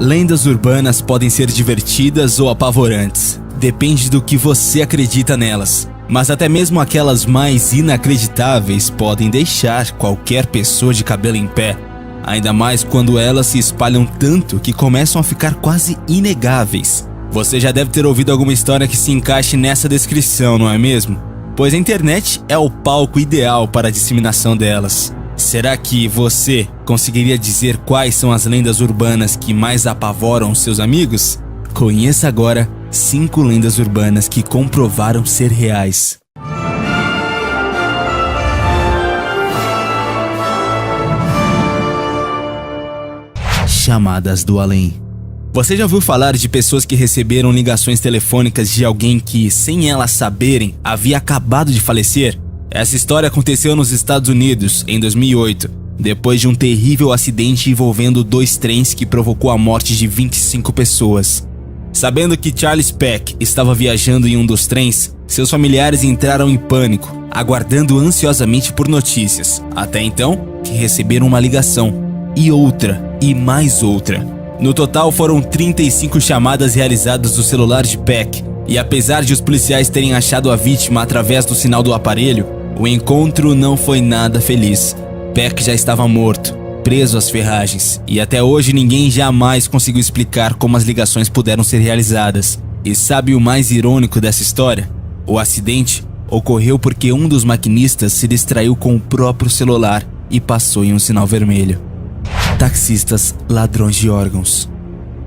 Lendas urbanas podem ser divertidas ou apavorantes. Depende do que você acredita nelas. Mas até mesmo aquelas mais inacreditáveis podem deixar qualquer pessoa de cabelo em pé. Ainda mais quando elas se espalham tanto que começam a ficar quase inegáveis. Você já deve ter ouvido alguma história que se encaixe nessa descrição, não é mesmo? Pois a internet é o palco ideal para a disseminação delas. Será que você conseguiria dizer quais são as lendas urbanas que mais apavoram seus amigos? Conheça agora 5 lendas urbanas que comprovaram ser reais. Chamadas do além. Você já ouviu falar de pessoas que receberam ligações telefônicas de alguém que, sem elas saberem, havia acabado de falecer? Essa história aconteceu nos Estados Unidos em 2008, depois de um terrível acidente envolvendo 2 trens que provocou a morte de 25 pessoas. Sabendo que Charles Peck estava viajando em um dos trens, seus familiares entraram em pânico, aguardando ansiosamente por notícias, até então que receberam uma ligação, e outra, e mais outra. No total foram 35 chamadas realizadas do celular de Peck, e apesar de os policiais terem achado a vítima através do sinal do aparelho, o encontro não foi nada feliz. Peck já estava morto, preso às ferragens, e até hoje ninguém jamais conseguiu explicar como as ligações puderam ser realizadas. E sabe o mais irônico dessa história? O acidente ocorreu porque um dos maquinistas se distraiu com o próprio celular e passou em um sinal vermelho. Taxistas ladrões de órgãos.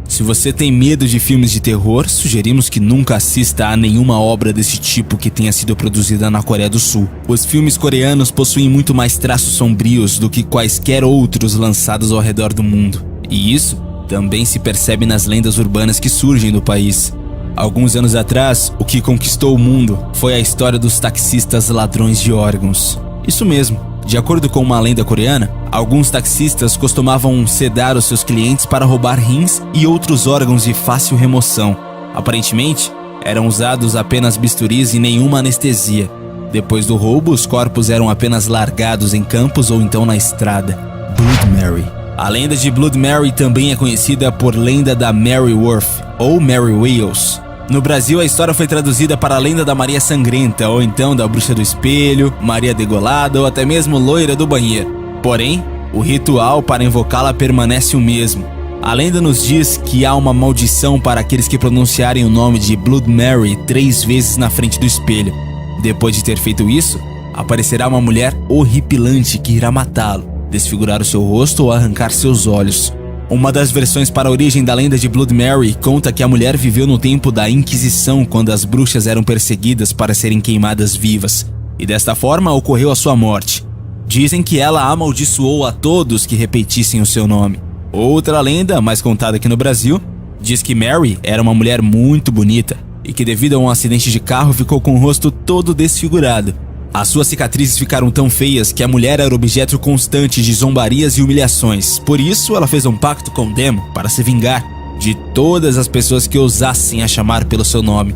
Se você tem medo de filmes de terror, sugerimos que nunca assista a nenhuma obra desse tipo que tenha sido produzida na Coreia do Sul. Os filmes coreanos possuem muito mais traços sombrios do que quaisquer outros lançados ao redor do mundo. E isso também se percebe nas lendas urbanas que surgem do país. Alguns anos atrás, o que conquistou o mundo foi a história dos taxistas ladrões de órgãos. Isso mesmo. De acordo com uma lenda coreana, alguns taxistas costumavam sedar os seus clientes para roubar rins e outros órgãos de fácil remoção. Aparentemente, eram usados apenas bisturis e nenhuma anestesia. Depois do roubo, os corpos eram apenas largados em campos ou então na estrada. Blood Mary. A lenda de Blood Mary também é conhecida por lenda da Mary Worth ou Mary Wales. No Brasil, a história foi traduzida para a lenda da Maria Sangrenta, ou então da Bruxa do Espelho, Maria Degolada ou até mesmo Loira do Banheiro. Porém, o ritual para invocá-la permanece o mesmo. A lenda nos diz que há uma maldição para aqueles que pronunciarem o nome de Blood Mary 3 vezes na frente do espelho. Depois de ter feito isso, aparecerá uma mulher horripilante que irá matá-lo, desfigurar o seu rosto ou arrancar seus olhos. Uma das versões para a origem da lenda de Blood Mary conta que a mulher viveu no tempo da Inquisição, quando as bruxas eram perseguidas para serem queimadas vivas, e desta forma ocorreu a sua morte. Dizem que ela amaldiçoou a todos que repetissem o seu nome. Outra lenda, mais contada aqui no Brasil, diz que Mary era uma mulher muito bonita e que devido a um acidente de carro ficou com o rosto todo desfigurado. As suas cicatrizes ficaram tão feias que a mulher era objeto constante de zombarias e humilhações. Por isso, ela fez um pacto com o Demo para se vingar de todas as pessoas que ousassem a chamar pelo seu nome.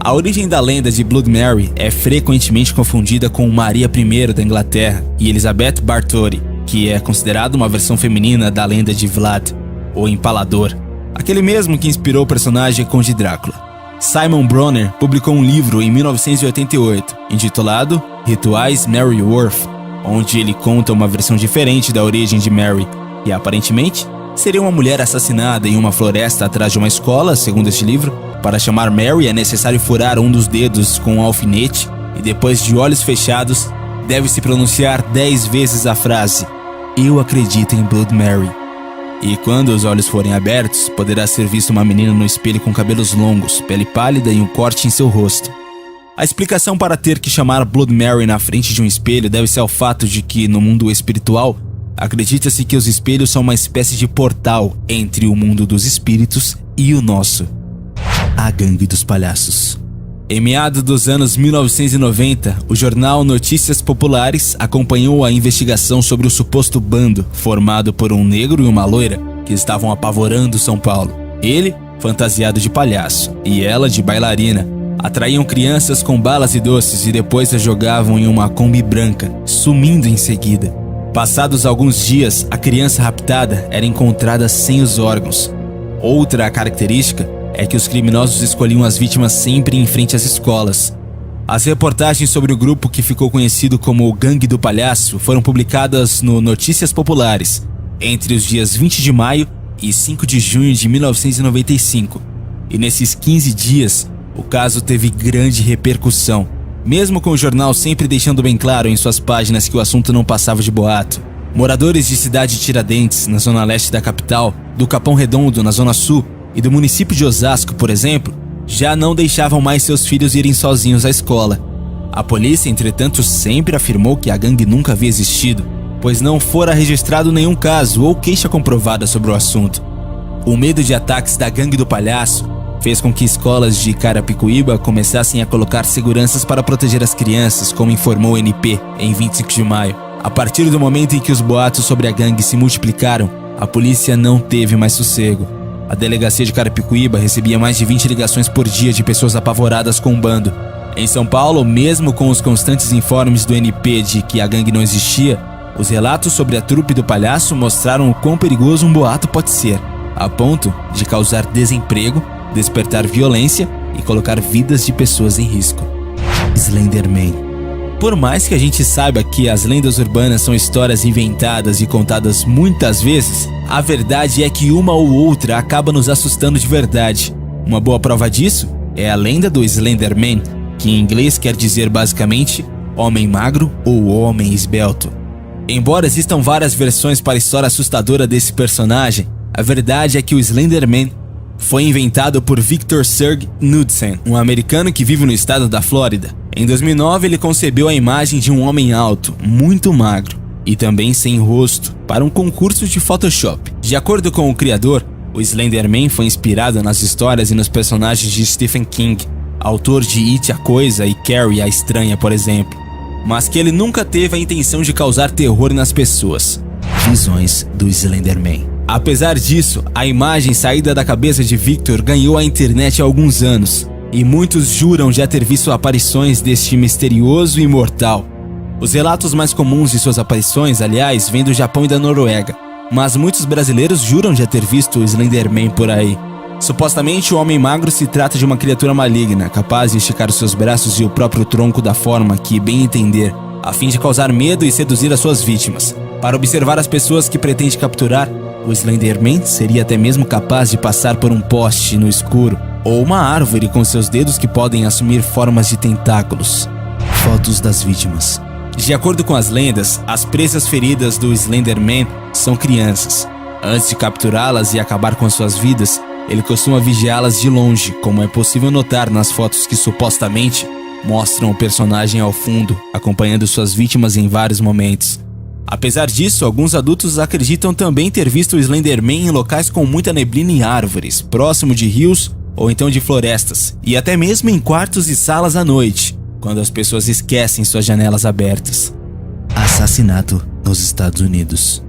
A origem da lenda de Blood Mary é frequentemente confundida com Maria I da Inglaterra e Elizabeth Bathory, que é considerada uma versão feminina da lenda de Vlad, o Empalador, aquele mesmo que inspirou o personagem Conde Drácula. Simon Bronner publicou um livro em 1988, intitulado Rituais Mary Worth, onde ele conta uma versão diferente da origem de Mary, e aparentemente seria uma mulher assassinada em uma floresta atrás de uma escola, segundo este livro. Para chamar Mary é necessário furar um dos dedos com um alfinete e depois de olhos fechados, deve-se pronunciar 10 vezes a frase "Eu acredito em Blood Mary". E quando os olhos forem abertos, poderá ser visto uma menina no espelho com cabelos longos, pele pálida e um corte em seu rosto. A explicação para ter que chamar Blood Mary na frente de um espelho deve-se ao fato de que, no mundo espiritual, acredita-se que os espelhos são uma espécie de portal entre o mundo dos espíritos e o nosso. A Gangue dos Palhaços. Em meados dos anos 1990, o jornal Notícias Populares acompanhou a investigação sobre o suposto bando formado por um negro e uma loira que estavam apavorando São Paulo. Ele, fantasiado de palhaço, e ela de bailarina, atraíam crianças com balas e doces e depois as jogavam em uma Kombi branca, sumindo em seguida. Passados alguns dias, a criança raptada era encontrada sem os órgãos. Outra característica é que os criminosos escolhiam as vítimas sempre em frente às escolas. As reportagens sobre o grupo que ficou conhecido como o Gangue do Palhaço foram publicadas no Notícias Populares entre os dias 20 de maio e 5 de junho de 1995. E nesses 15 dias, o caso teve grande repercussão, mesmo com o jornal sempre deixando bem claro em suas páginas que o assunto não passava de boato. Moradores de cidade de Tiradentes, na zona leste da capital, do Capão Redondo, na zona sul, e do município de Osasco, por exemplo, já não deixavam mais seus filhos irem sozinhos à escola. A polícia, entretanto, sempre afirmou que a gangue nunca havia existido, pois não fora registrado nenhum caso ou queixa comprovada sobre o assunto. O medo de ataques da Gangue do Palhaço fez com que escolas de Carapicuíba começassem a colocar seguranças para proteger as crianças, como informou o NP em 25 de maio. A partir do momento em que os boatos sobre a gangue se multiplicaram, a polícia não teve mais sossego. A delegacia de Carapicuíba recebia mais de 20 ligações por dia de pessoas apavoradas com o bando. Em São Paulo, mesmo com os constantes informes do NP de que a gangue não existia, os relatos sobre a trupe do palhaço mostraram o quão perigoso um boato pode ser, a ponto de causar desemprego, despertar violência e colocar vidas de pessoas em risco. Slenderman. Por mais que a gente saiba que as lendas urbanas são histórias inventadas e contadas muitas vezes, a verdade é que uma ou outra acaba nos assustando de verdade. Uma boa prova disso é a lenda do Slenderman, que em inglês quer dizer basicamente homem magro ou homem esbelto. Embora existam várias versões para a história assustadora desse personagem, a verdade é que o Slenderman foi inventado por Victor Serge Knudsen, um americano que vive no estado da Flórida. Em 2009, ele concebeu a imagem de um homem alto, muito magro e também sem rosto, para um concurso de Photoshop. De acordo com o criador, o Slenderman foi inspirado nas histórias e nos personagens de Stephen King, autor de It, a Coisa e Carrie, a Estranha, por exemplo, mas que ele nunca teve a intenção de causar terror nas pessoas. Visões do Slenderman. Apesar disso, a imagem saída da cabeça de Victor ganhou a internet há alguns anos, e muitos juram já ter visto aparições deste misterioso imortal. Os relatos mais comuns de suas aparições, aliás, vêm do Japão e da Noruega, mas muitos brasileiros juram já ter visto o Slenderman por aí. Supostamente, o homem magro se trata de uma criatura maligna, capaz de esticar os seus braços e o próprio tronco da forma que bem entender, a fim de causar medo e seduzir as suas vítimas. Para observar as pessoas que pretende capturar, o Slenderman seria até mesmo capaz de passar por um poste no escuro ou uma árvore com seus dedos que podem assumir formas de tentáculos. Fotos das vítimas. De acordo com as lendas, as presas feridas do Slenderman são crianças. Antes de capturá-las e acabar com suas vidas, ele costuma vigiá-las de longe, como é possível notar nas fotos que supostamente mostram o personagem ao fundo, acompanhando suas vítimas em vários momentos. Apesar disso, alguns adultos acreditam também ter visto o Slenderman em locais com muita neblina e árvores, próximo de rios ou então de florestas, e até mesmo em quartos e salas à noite, quando as pessoas esquecem suas janelas abertas. Assassinato nos Estados Unidos.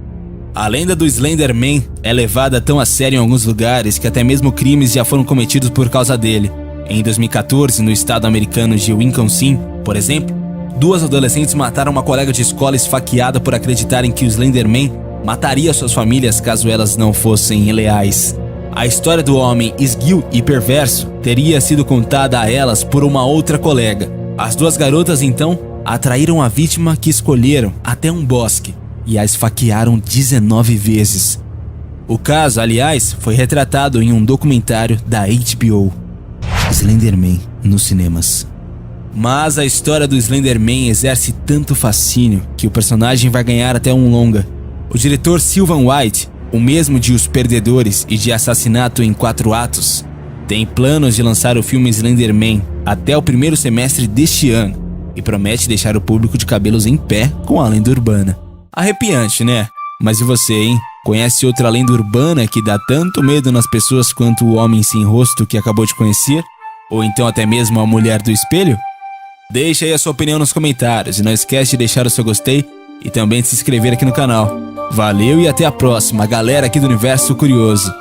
A lenda do Slenderman é levada tão a sério em alguns lugares que até mesmo crimes já foram cometidos por causa dele. Em 2014, no estado americano de Wisconsin, por exemplo, 2 adolescentes mataram uma colega de escola esfaqueada por acreditarem que o Slenderman mataria suas famílias caso elas não fossem leais. A história do homem esguio e perverso teria sido contada a elas por uma outra colega. As 2 garotas, então, atraíram a vítima que escolheram até um bosque e a esfaquearam 19 vezes. O caso, aliás, foi retratado em um documentário da HBO. Slenderman nos cinemas. Mas a história do Slenderman exerce tanto fascínio que o personagem vai ganhar até um longa. O diretor Sylvan White, o mesmo de Os Perdedores e de Assassinato em 4 Atos, tem planos de lançar o filme Slenderman até o primeiro semestre deste ano e promete deixar o público de cabelos em pé com a lenda urbana. Arrepiante, né? Mas e você, hein? Conhece outra lenda urbana que dá tanto medo nas pessoas quanto o homem sem rosto que acabou de conhecer? Ou então até mesmo a mulher do espelho? Deixa aí a sua opinião nos comentários e não esquece de deixar o seu gostei e também de se inscrever aqui no canal. Valeu e até a próxima, galera aqui do Universo Curioso.